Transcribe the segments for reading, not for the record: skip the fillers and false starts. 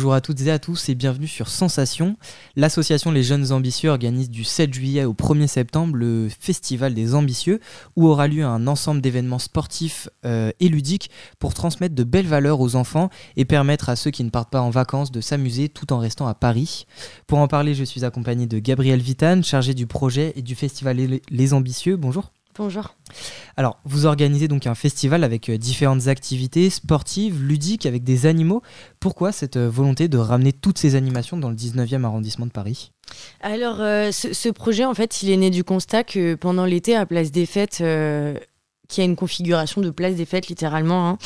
Bonjour à toutes et à tous et bienvenue sur Sensation. L'association Les Jeunes Ambitieux organise du 7 juillet au 1er septembre le Festival des Ambitieux où aura lieu un ensemble d'événements sportifs et ludiques pour transmettre de belles valeurs aux enfants et permettre à ceux qui ne partent pas en vacances de s'amuser tout en restant à Paris. Pour en parler, je suis accompagné de Gabrielle Vitane, chargée du projet et du Festival Les Ambitieux. Bonjour. Bonjour. Alors, vous organisez donc un festival avec différentes activités sportives, ludiques, avec des animaux. Pourquoi cette volonté de ramener toutes ces animations dans le 19e arrondissement de Paris ? Alors, ce projet, en fait, il est né du constat que pendant l'été, à Place des Fêtes, qui a une configuration de Place des Fêtes, littéralement,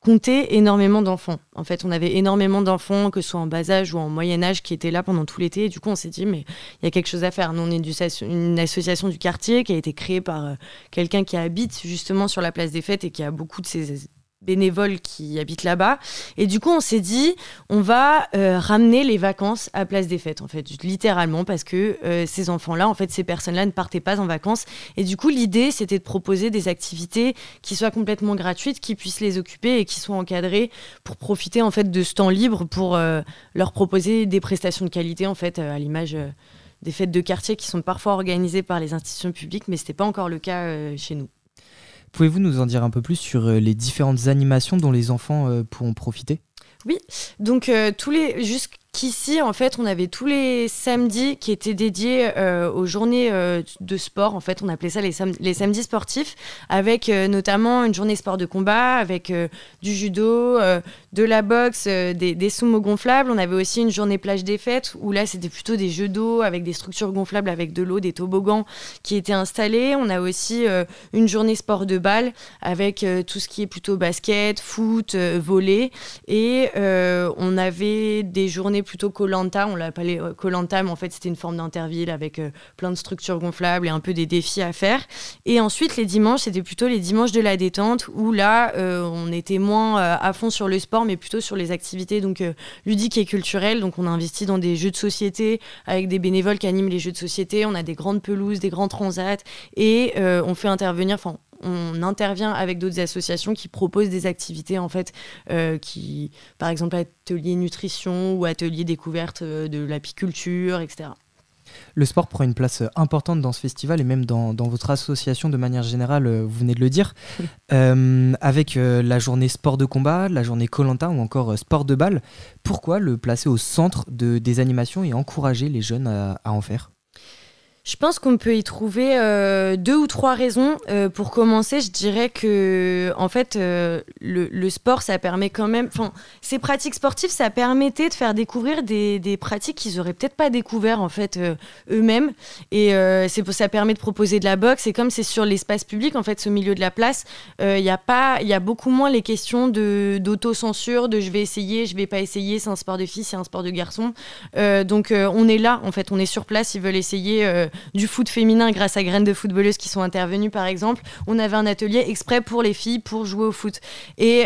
comptait énormément d'enfants. En fait, on avait énormément d'enfants, que ce soit en bas âge ou en moyen âge, qui étaient là pendant tout l'été. Et du coup, on s'est dit, mais il y a quelque chose à faire. Nous, on est une association du quartier qui a été créée par quelqu'un qui habite justement sur la Place des Fêtes et qui a beaucoup de ces bénévoles qui habitent là-bas. Et du coup, on s'est dit, on va ramener les vacances à Place des Fêtes, en fait, littéralement, parce que ces enfants-là, en fait, ces personnes-là ne partaient pas en vacances. Et du coup, l'idée, c'était de proposer des activités qui soient complètement gratuites, qui puissent les occuper et qui soient encadrées pour profiter, en fait, de ce temps libre pour leur proposer des prestations de qualité, en fait, à l'image des fêtes de quartier qui sont parfois organisées par les institutions publiques, mais ce n'était pas encore le cas chez nous. Pouvez-vous nous en dire un peu plus sur les différentes animations dont les enfants pourront profiter ? Oui, donc jusqu'ici, en fait, on avait tous les samedis qui étaient dédiés aux journées de sport. En fait, on appelait ça les samedis sportifs, avec notamment une journée sport de combat, avec du judo, de la boxe, des sumo gonflables. On avait aussi une journée plage des fêtes, où là, c'était plutôt des jeux d'eau avec des structures gonflables, avec de l'eau, des toboggans qui étaient installés. On a aussi une journée sport de balle, avec tout ce qui est plutôt basket, foot, volley. Et on avait des journées plutôt Koh-Lanta, on l'appelait Koh-Lanta, mais en fait c'était une forme d'interville avec plein de structures gonflables et un peu des défis à faire. Et ensuite les dimanches, c'était plutôt les dimanches de la détente, où là on était moins à fond sur le sport, mais plutôt sur les activités donc ludiques et culturelles. Donc on a investi dans des jeux de société avec des bénévoles qui animent les jeux de société. On a des grandes pelouses, des grands transats, et on intervient avec d'autres associations qui proposent des activités, en fait, qui, par exemple, ateliers nutrition ou ateliers découverte de l'apiculture, etc. Le sport prend une place importante dans ce festival et même dans votre association de manière générale, vous venez de le dire, avec la journée sport de combat, la journée Koh-Lanta ou encore sport de balle. Pourquoi le placer au centre des animations et encourager les jeunes à en faire ? Je pense qu'on peut y trouver 2 ou 3 raisons. Pour commencer, je dirais que en fait, le sport, ça permet quand même... ces pratiques sportives, ça permettait de faire découvrir des pratiques qu'ils n'auraient peut-être pas découvert en fait, eux-mêmes. Et ça permet de proposer de la boxe. Et comme c'est sur l'espace public, en fait, au milieu de la place, il y a beaucoup moins les questions d'autocensure, de je vais essayer, je vais pas essayer, c'est un sport de filles, c'est un sport de garçons. Donc on est là, en fait, on est sur place, ils veulent essayer... du foot féminin grâce à Graines de footballeuses qui sont intervenues par exemple. On avait un atelier exprès pour les filles pour jouer au foot et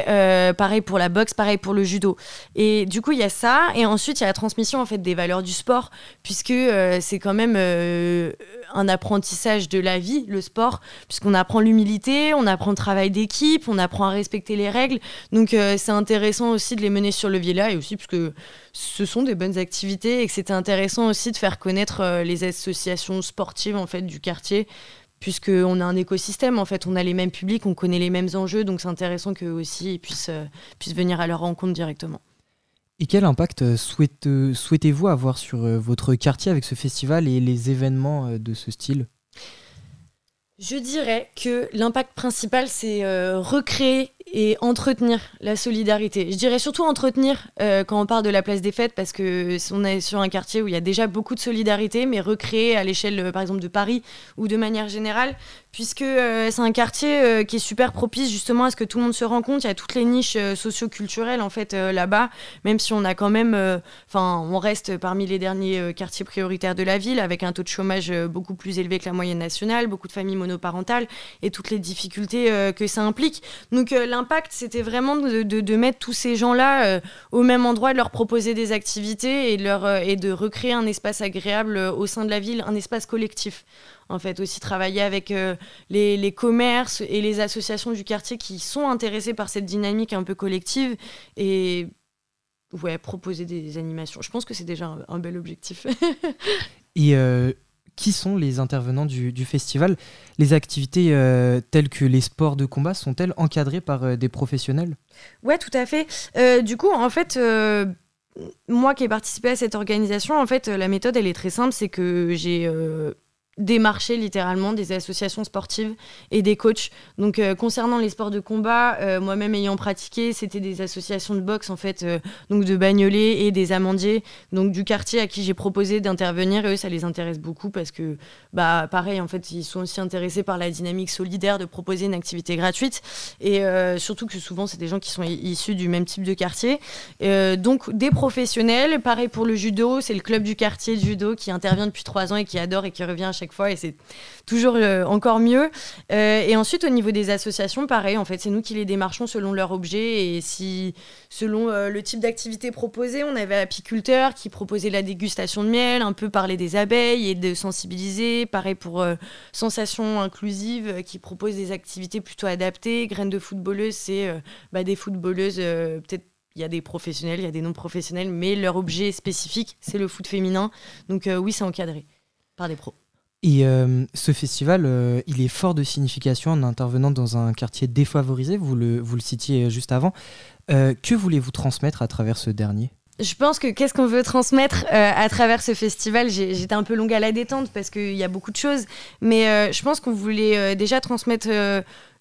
pareil pour la boxe, pareil pour le judo. Et du coup il y a ça, et ensuite il y a la transmission en fait des valeurs du sport, puisque c'est quand même un apprentissage de la vie, le sport, puisqu'on apprend l'humilité, on apprend le travail d'équipe, on apprend à respecter les règles. Donc c'est intéressant aussi de les mener sur le levier-là, et aussi parce que ce sont des bonnes activités et que c'était intéressant aussi de faire connaître les associations sportives en fait du quartier, puisqu'on a un écosystème, en fait, on a les mêmes publics, on connaît les mêmes enjeux, donc c'est intéressant qu'eux aussi ils puissent venir à leur rencontre directement. Et quel impact souhaitez-vous avoir sur votre quartier avec ce festival et les événements de ce style ? Je dirais que l'impact principal, c'est recréer et entretenir la solidarité. Je dirais surtout entretenir quand on parle de la Place des Fêtes, parce qu'on est sur un quartier où il y a déjà beaucoup de solidarité, mais recréer à l'échelle, par exemple, de Paris ou de manière générale, puisque c'est un quartier qui est super propice justement à ce que tout le monde se rencontre. Il y a toutes les niches socio-culturelles en fait là-bas, même si on a quand même, on reste parmi les derniers quartiers prioritaires de la ville, avec un taux de chômage beaucoup plus élevé que la moyenne nationale, beaucoup de familles monoparentales et toutes les difficultés que ça implique. Donc l'impact, c'était vraiment de mettre tous ces gens-là au même endroit, de leur proposer des activités et de recréer un espace agréable au sein de la ville, un espace collectif. En fait, aussi travailler avec les commerces et les associations du quartier qui sont intéressés par cette dynamique un peu collective. Et ouais, proposer des animations. Je pense que c'est déjà un bel objectif. Et qui sont les intervenants du festival? Les activités telles que les sports de combat sont-elles encadrées par des professionnels? Ouais, tout à fait. Du coup, en fait, moi qui ai participé à cette organisation, en fait, la méthode, elle est très simple. C'est que j'ai démarché littéralement des associations sportives et des coachs. Donc, concernant les sports de combat, moi-même ayant pratiqué, c'était des associations de boxe, en fait, donc de Bagnolet et des Amandiers, donc du quartier à qui j'ai proposé d'intervenir. Et eux, ça les intéresse beaucoup parce que, bah, pareil, en fait, ils sont aussi intéressés par la dynamique solidaire de proposer une activité gratuite. Et surtout que souvent, c'est des gens qui sont issus du même type de quartier. Donc, des professionnels. Pareil pour le judo, c'est le club du quartier de judo qui intervient depuis 3 ans et qui adore et qui revient à chaque fois, et c'est toujours encore mieux. Et ensuite, au niveau des associations, pareil, en fait, c'est nous qui les démarchons selon leur objet et selon le type d'activité proposée. On avait Apiculteur qui proposait la dégustation de miel, un peu parler des abeilles et de sensibiliser. Pareil pour Sensations Inclusives qui propose des activités plutôt adaptées. Graines de footballeuses, c'est des footballeuses, peut-être. Il y a des professionnels, il y a des non-professionnels, mais leur objet spécifique, c'est le foot féminin. Donc oui, c'est encadré par des pros. Et ce festival, il est fort de signification en intervenant dans un quartier défavorisé, vous le citiez juste avant. Que voulez-vous transmettre à travers ce dernier ? Je pense que qu'est-ce qu'on veut transmettre à travers ce festival, j'étais un peu longue à la détente parce qu'il y a beaucoup de choses, mais je pense qu'on voulait déjà transmettre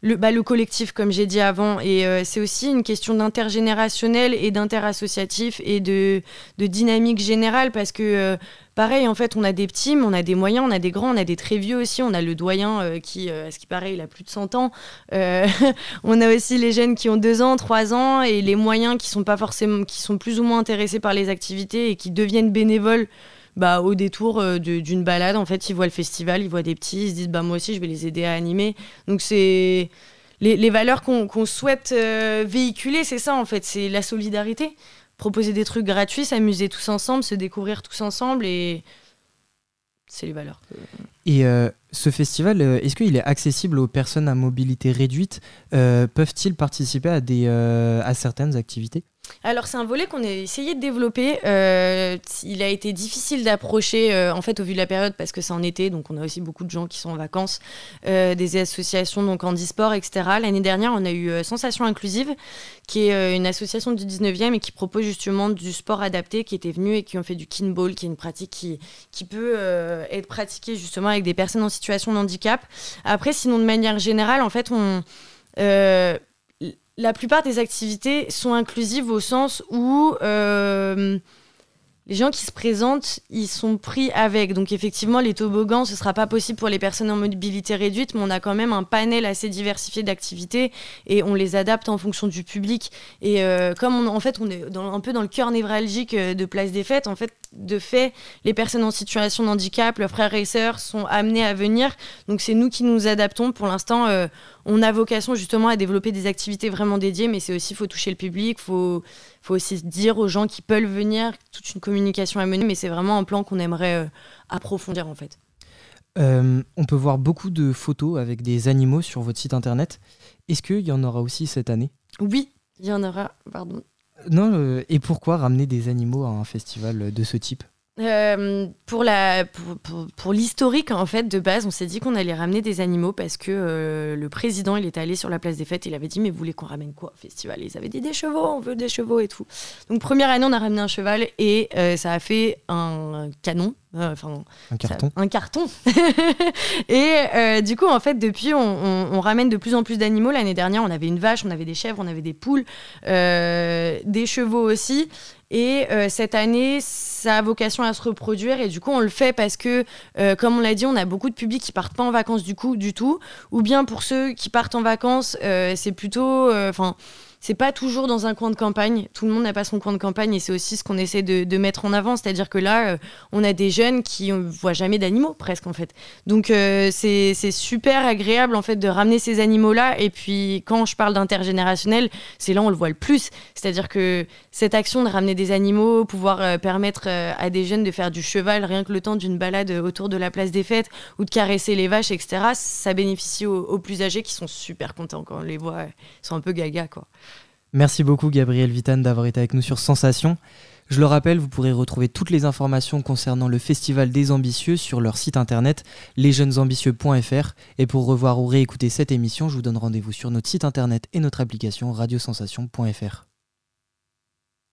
le collectif, comme j'ai dit avant, et c'est aussi une question d'intergénérationnel et d'interassociatif et de dynamique générale parce que pareil, en fait, on a des petits, mais on a des moyens, on a des grands, on a des très vieux aussi. On a le doyen qui, à ce qui paraît, il a plus de 100 ans. On a aussi les jeunes qui ont 2 ans, 3 ans, et les moyens qui sont pas forcément, qui sont plus ou moins intéressés par les activités et qui deviennent bénévoles. Au détour d'une balade, en fait, ils voient le festival, ils voient des petits, ils se disent moi aussi, je vais les aider à animer. Donc c'est les valeurs qu'on souhaite véhiculer, c'est ça en fait, c'est la solidarité. Proposer des trucs gratuits, s'amuser tous ensemble, se découvrir tous ensemble, et c'est les valeurs. Et ce festival, est-ce qu'il est accessible aux personnes à mobilité réduite ? Peuvent-ils participer à certaines activités ? Alors, c'est un volet qu'on a essayé de développer. Il a été difficile d'approcher, en fait, au vu de la période, parce que c'est en été, donc on a aussi beaucoup de gens qui sont en vacances, des associations donc handisport, etc. L'année dernière, on a eu Sensations Inclusives, qui est une association du 19e et qui propose justement du sport adapté, qui était venue et qui ont fait du kinball, qui est une pratique qui peut être pratiquée justement avec des personnes en situation de handicap. Après, sinon, de manière générale, en fait, la plupart des activités sont inclusives au sens où les gens qui se présentent, ils sont pris avec. Donc effectivement, les toboggans, ce ne sera pas possible pour les personnes en mobilité réduite, mais on a quand même un panel assez diversifié d'activités et on les adapte en fonction du public. Et comme on est un peu dans le cœur névralgique de Place des Fêtes, en fait, de fait, les personnes en situation de handicap, leurs frères et sœurs sont amenés à venir. Donc c'est nous qui nous adaptons. Pour l'instant, on a vocation justement à développer des activités vraiment dédiées, mais c'est aussi, il faut toucher le public, faut aussi dire aux gens qui peuvent venir, toute une communication à mener, mais c'est vraiment un plan qu'on aimerait approfondir en fait. On peut voir beaucoup de photos avec des animaux sur votre site internet. Est-ce qu'il y en aura aussi cette année ? Oui, il y en aura, pardon. Non, et pourquoi ramener des animaux à un festival de ce type ? Pour l'historique, en fait, de base, on s'est dit qu'on allait ramener des animaux parce que le président, il était allé sur la place des Fêtes, il avait dit mais vous voulez qu'on ramène quoi au festival ? Et ils avaient dit des chevaux, on veut des chevaux et tout. Donc première année, on a ramené un cheval et ça a fait un canon. Un carton. Un carton. Et du coup, en fait, depuis, on ramène de plus en plus d'animaux. L'année dernière, on avait une vache, on avait des chèvres, on avait des poules, des chevaux aussi. Et cette année, ça a vocation à se reproduire. Et du coup, on le fait parce que, comme on l'a dit, on a beaucoup de publics qui partent pas en vacances du tout. Ou bien pour ceux qui partent en vacances, c'est plutôt... c'est pas toujours dans un coin de campagne. Tout le monde n'a pas son coin de campagne et c'est aussi ce qu'on essaie de mettre en avant. C'est-à-dire que là, on a des jeunes qui ne voient jamais d'animaux, presque, en fait. Donc, c'est super agréable, en fait, de ramener ces animaux-là. Et puis, quand je parle d'intergénérationnel, c'est là où on le voit le plus. C'est-à-dire que cette action de ramener des animaux, pouvoir permettre à des jeunes de faire du cheval, rien que le temps d'une balade autour de la place des Fêtes, ou de caresser les vaches, etc., ça bénéficie aux plus âgés qui sont super contents quand on les voit. Ils sont un peu gaga, quoi. Merci beaucoup Gabriel Vitane d'avoir été avec nous sur Sensation. Je le rappelle, vous pourrez retrouver toutes les informations concernant le Festival des Ambitieux sur leur site internet lesjeunesambitieux.fr. Et pour revoir ou réécouter cette émission, je vous donne rendez-vous sur notre site internet et notre application radiosensation.fr.